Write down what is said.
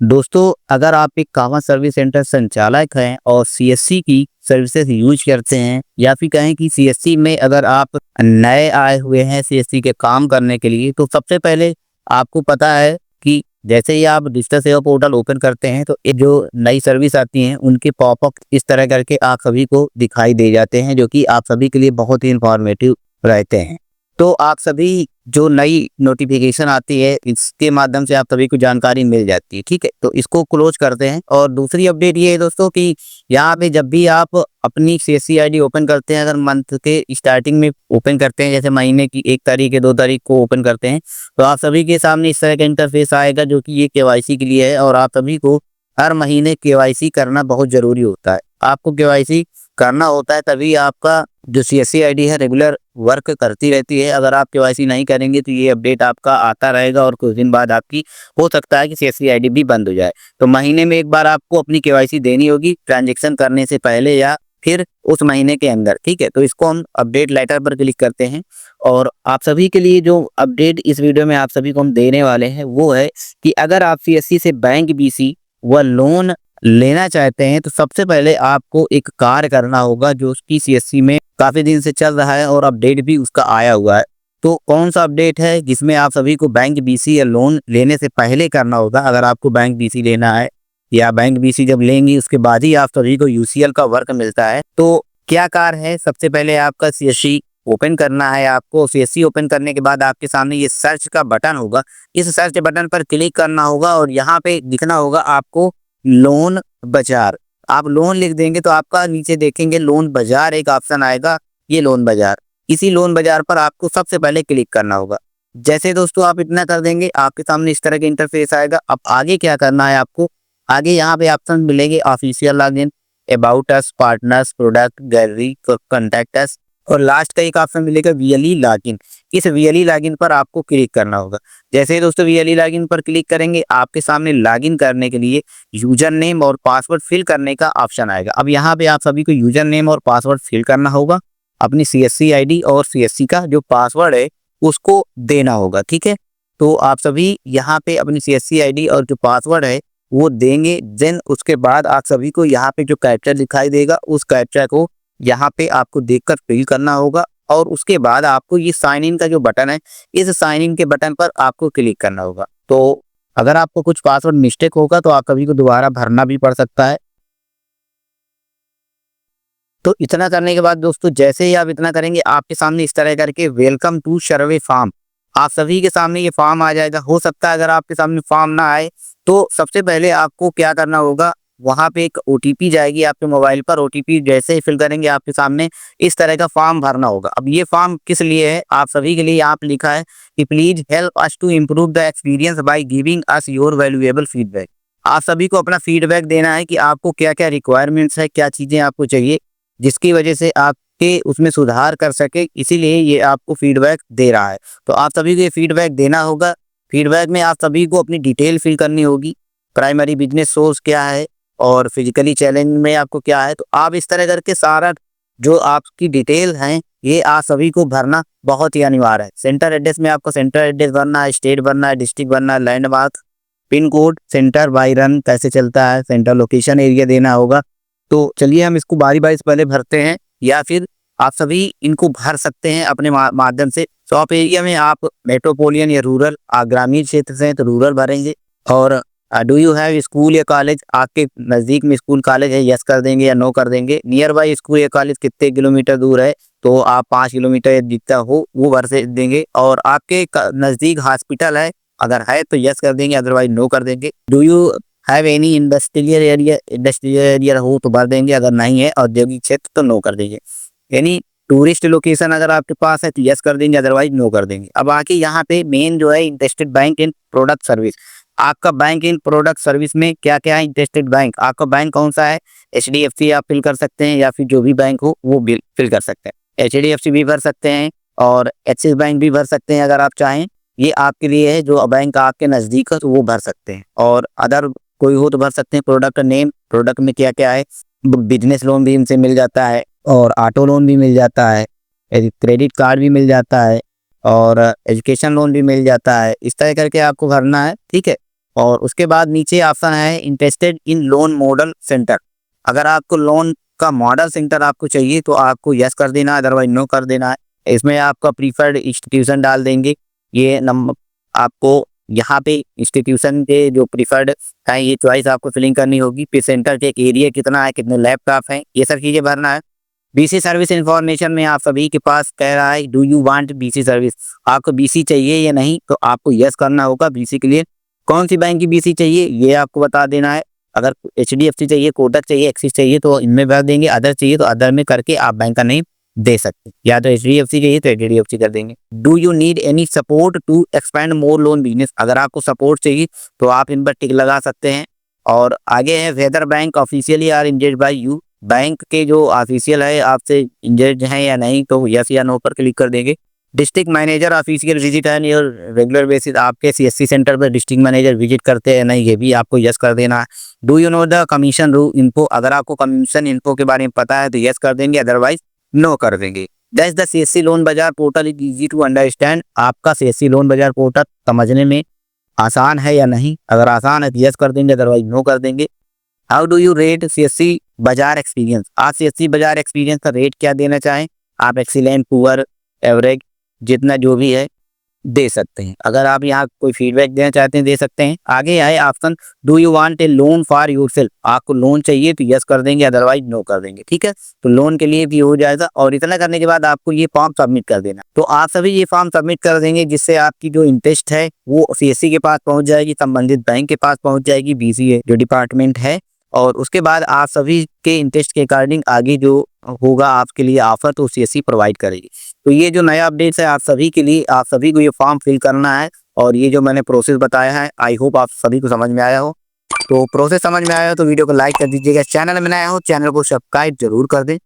दोस्तों, अगर आप एक कॉमन सर्विस सेंटर संचालक हैं और सीएससी की सर्विसेज यूज करते हैं या फिर कहें कि सीएससी में अगर आप नए आए हुए हैं सीएससी के काम करने के लिए, तो सबसे पहले आपको पता है कि जैसे ही आप डिजिटल सेवा पोर्टल ओपन करते हैं तो ये जो नई सर्विस आती हैं उनके पॉपअप इस तरह करके आप सभी को दिखाई दे जाते हैं, जो कि आप सभी के लिए बहुत ही इंफॉर्मेटिव रहते हैं। तो आप सभी जो नई नोटिफिकेशन आती है इसके माध्यम से आप सभी को जानकारी मिल जाती है। ठीक है, तो इसको क्लोज करते हैं। और दूसरी अपडेट ये है दोस्तों कि यहाँ पे जब भी आप अपनी सीएससी आईडी ओपन करते हैं, अगर मंथ के स्टार्टिंग में ओपन करते हैं, जैसे महीने की 1 तारीख या 2 तारीख को ओपन करते हैं, तो आप सभी के सामने इस तरह का इंटरफेस आएगा, जो कि ये केवाईसी के लिए है। और आप सभी को हर महीने केवाईसी करना बहुत जरूरी होता है। आपको केवाईसी करना होता है, तभी आपका जो सीएससी आईडी है रेगुलर वर्क करती रहती है। अगर आप केवाईसी नहीं करेंगे तो ये अपडेट आपका आता रहेगा और कुछ दिन बाद आपकी हो सकता है कि सीएससी आईडी भी बंद हो जाए। तो महीने में एक बार आपको अपनी केवाईसी देनी होगी, ट्रांजैक्शन करने से पहले या फिर उस महीने के अंदर। ठीक है, तो इसको हम अपडेट लेटर पर क्लिक करते हैं। और आप सभी के लिए जो अपडेट इस वीडियो में आप सभी को हम देने वाले हैं वो है कि अगर आप सीएससी से बैंक बीसी व लोन लेना चाहते हैं, तो सबसे पहले आपको एक कार्य करना होगा जो कि सीएससी में काफी दिन से चल रहा है और अपडेट भी उसका आया हुआ है। तो कौन सा अपडेट है जिसमें आप सभी को बैंक बीसी या लोन लेने से पहले करना होगा? अगर आपको बैंक बीसी लेना है या बैंक बीसी जब लेंगे उसके बाद ही आप सभी को यूसीएल का वर्क मिलता है, तो क्या कार्य है? सबसे पहले आपका सीएससी ओपन करना है। आपको सीएससी ओपन करने के बाद आपके सामने ये सर्च का बटन होगा, इस सर्च बटन पर क्लिक करना होगा और यहाँ पे दिखना होगा आपको लोन बाजार। आप लोन लिख देंगे तो आपका नीचे देखेंगे लोन बाजार एक ऑप्शन आएगा, ये लोन बाजार। इसी लोन बाजार पर आपको सबसे पहले क्लिक करना होगा। जैसे दोस्तों आप इतना कर देंगे आपके सामने इस तरह का इंटरफेस आएगा। अब आगे क्या करना है आपको? आगे यहाँ पे ऑप्शन मिलेंगे official login, about us, partners, product, gallery, contact us और लास्ट का एक ऑप्शन मिलेगा वीएलई लॉगिन। इस वीएलई लॉगिन पर आपको क्लिक करना होगा। जैसे ही दोस्तों वीएलई लॉगिन पर क्लिक करेंगे आपके सामने लॉगिन करने के लिए यूजर नेम और पासवर्ड फिल करने का ऑप्शन आएगा। अब यहाँ पे आप सभी को यूजर नेम और पासवर्ड फिल करना होगा। अपनी सीएससी आईडी और सीएससी का जो पासवर्ड है उसको देना होगा। ठीक है, तो आप सभी यहाँ पे अपनी सीएससी आईडी और जो पासवर्ड है वो देंगे। देन उसके बाद आप सभी को यहाँ पे जो कैप्चा दिखाई देगा उस कैप्चा को यहाँ पे आपको देखकर फिल करना होगा। और उसके बाद आपको ये साइन इन का जो बटन है, इस साइन इन के बटन पर आपको क्लिक करना होगा। तो अगर आपको कुछ पासवर्ड मिस्टेक होगा तो आप सभी को दोबारा भरना भी पड़ सकता है। तो इतना करने के बाद दोस्तों जैसे ही आप इतना करेंगे आपके सामने इस तरह करके वेलकम टू सर्वे फॉर्म, आप सभी के सामने ये फॉर्म आ जाएगा। हो सकता है अगर आपके सामने फॉर्म ना आए तो सबसे पहले आपको क्या करना होगा, वहां पे एक ओटीपी जाएगी आपके मोबाइल पर। ओटीपी जैसे ही फिल करेंगे आपके सामने इस तरह का फॉर्म भरना होगा। अब ये फॉर्म किस लिए है? आप सभी के लिए यहाँ पे लिखा है कि please help us to improve the experience by giving us your valuable feedback. आप सभी को अपना फीडबैक देना है कि आपको क्या क्या रिक्वायरमेंट्स है, क्या चीजें आपको चाहिए जिसकी वजह से आपके उसमें सुधार कर सके, इसीलिए ये आपको फीडबैक दे रहा है। तो आप सभी को ये फीडबैक देना होगा। फीडबैक में आप सभी को अपनी डिटेल फिल करनी होगी, प्राइमरी बिजनेस सोर्स क्या है और फिजिकली चैलेंज में आपको क्या है। तो आप इस तरह करके सारा जो आपकी डिटेल है ये आप सभी को भरना बहुत ही अनिवार्य है। सेंटर एड्रेस में आपको सेंटर एड्रेस भरना है, स्टेट भरना है, डिस्ट्रिक्ट भरना है, लैंडमार्क, पिन कोड, सेंटर बाय रन कैसे चलता है, सेंटर लोकेशन एरिया देना होगा। तो चलिए हम इसको बारी बारी से पहले भरते हैं, या फिर आप सभी इनको भर सकते हैं अपने माध्यम से। शॉप एरिया में आप मेट्रोपोलियन या रूरल, ग्रामीण क्षेत्र से हैं तो रूरल भरेंगे। और डू यू हैव स्कूल या कॉलेज, आपके नज़दीक में स्कूल कॉलेज है, यस कर देंगे या नो कर देंगे। नियर बाई स्कूल या कॉलेज कितने किलोमीटर दूर है, तो आप 5 किलोमीटर जितना हो वो भर से देंगे। और आपके नज़दीक हॉस्पिटल है, अगर है तो यस कर देंगे, अदरवाइज नो कर देंगे। Do you have any industrial area, industrial area हो तो भर देंगे, अगर नहीं है औद्योगिक क्षेत्र तो नो कर देंगे। यानी टूरिस्ट लोकेशन अगर आपके पास है तो यस कर देंगे, अदरवाइज नो कर देंगे। अब आके यहाँ पे मेन जो है इंटरेस्टेड बैंक इन प्रोडक्ट सर्विस, आपका बैंक इन प्रोडक्ट सर्विस में क्या क्या है। इंटरेस्टेड बैंक, आपका बैंक कौन सा है? एचडीएफसी आप फिल कर सकते हैं या फिर जो भी बैंक हो वो फिल कर सकते हैं। एचडीएफसी भी भर सकते हैं और एक्सिस बैंक भी भर सकते हैं अगर आप चाहें। ये आपके लिए है, जो बैंक आपके नज़दीक है तो वो भर सकते हैं। और अदर कोई हो तो भर सकते हैं। प्रोडक्ट नेम, प्रोडक्ट में क्या क्या है। बिजनेस लोन भी इनसे मिल जाता है और ऑटो लोन भी मिल जाता है, क्रेडिट कार्ड भी मिल जाता है और एजुकेशन लोन भी मिल जाता है। इस तरह करके आपको भरना है। ठीक है, और उसके बाद नीचे ऑप्शन है interested in loan model centre. अगर आपको लोन का मॉडल सेंटर आपको चाहिए तो आपको यस कर देना है, अदरवाइज नो कर देना है। इसमें आपका प्रीफर्ड इंस्टीट्यूशन डाल देंगे। ये नंबर आपको यहाँ पे इंस्टीट्यूशन के जो प्रीफर्ड है ये चॉइस आपको फिलिंग करनी होगी। फिर सेंटर के एक एरिया कितना है, कितने लैपटॉप हैं, ये सब चीज़ें भरना है। बीसी सर्विस इंफॉर्मेशन में आप सभी के पास कह रहा है do you want BC service, आपको बीसी चाहिए या नहीं, तो आपको यस करना होगा। बीसी के लिए कौन सी बैंक की बीसी चाहिए ये आपको बता देना है। अगर एचडीएफसी चाहिए, कोटक चाहिए, एक्सिस चाहिए तो इनमें भर देंगे, अदर चाहिए तो अदर में करके आप बैंक का नेम दे सकते हैं। या तो एचडीएफसी चाहिए तो एचडीएफसी कर देंगे। Do you need any support to expand more loan business, अगर आपको सपोर्ट चाहिए तो आप इन पर टिक लगा सकते हैं। और आगे है whether bank officially are engaged by you, bank के जो ऑफिशियल है आपसे इंजेड हैं या नहीं, तो यस या नो पर क्लिक कर देंगे। डिस्ट्रिक्ट मैनेजर ऑफिशियल विजिट है और रेगुलर बेसिस आपके सीएससी सेंटर पर डिस्ट्रिक्ट मैनेजर विजिट करते हैं नहीं, ये भी आपको यस कर देना है। Do you know the commission रू इन्फो, अगर आपको कमीशन इन्फो के बारे में पता है तो यस कर देंगे, अदरवाइज नो कर देंगे। That's the CSC loan Bazaar portal is easy to understand, आपका सीएससी लोन बाजार पोर्टल समझने में आसान है या नहीं, अगर आसान है तो यस कर देंगे, अदरवाइज नो कर देंगे। How do you rate CSC बाजार एक्सपीरियंस, आप सीएससी बाजार एक्सपीरियंस का रेट क्या देना चाहें, आप एक्सीलेंट, पुअर, एवरेज, जितना जो भी है दे सकते हैं। अगर आप यहाँ कोई फीडबैक देना चाहते हैं दे सकते हैं। आगे आए option do you want a loan for yourself, आपको लोन चाहिए तो यस कर देंगे, अदरवाइज नो कर देंगे। ठीक है, तो लोन के लिए भी हो जाएगा। और इतना करने के बाद आपको ये फॉर्म सबमिट कर देना। तो आप सभी ये फॉर्म सबमिट कर देंगे जिससे आपकी जो इंटरेस्ट है वो सीएससी के पास पहुंच जाएगी, संबंधित बैंक के पास पहुंच जाएगी, बीसीए जो डिपार्टमेंट है। और उसके बाद आप सभी के इंटरेस्ट के अकॉर्डिंग आगे जो होगा आपके लिए ऑफर तो सीएससी प्रोवाइड करेगी। तो ये जो नया अपडेट है आप सभी के लिए, आप सभी को ये फॉर्म फिल करना है। और ये जो मैंने प्रोसेस बताया है आई होप आप सभी को समझ में आया हो। तो प्रोसेस समझ में आया हो तो वीडियो को लाइक कर दीजिएगा, चैनल में नया हो चैनल को सब्सक्राइब जरूर कर दें।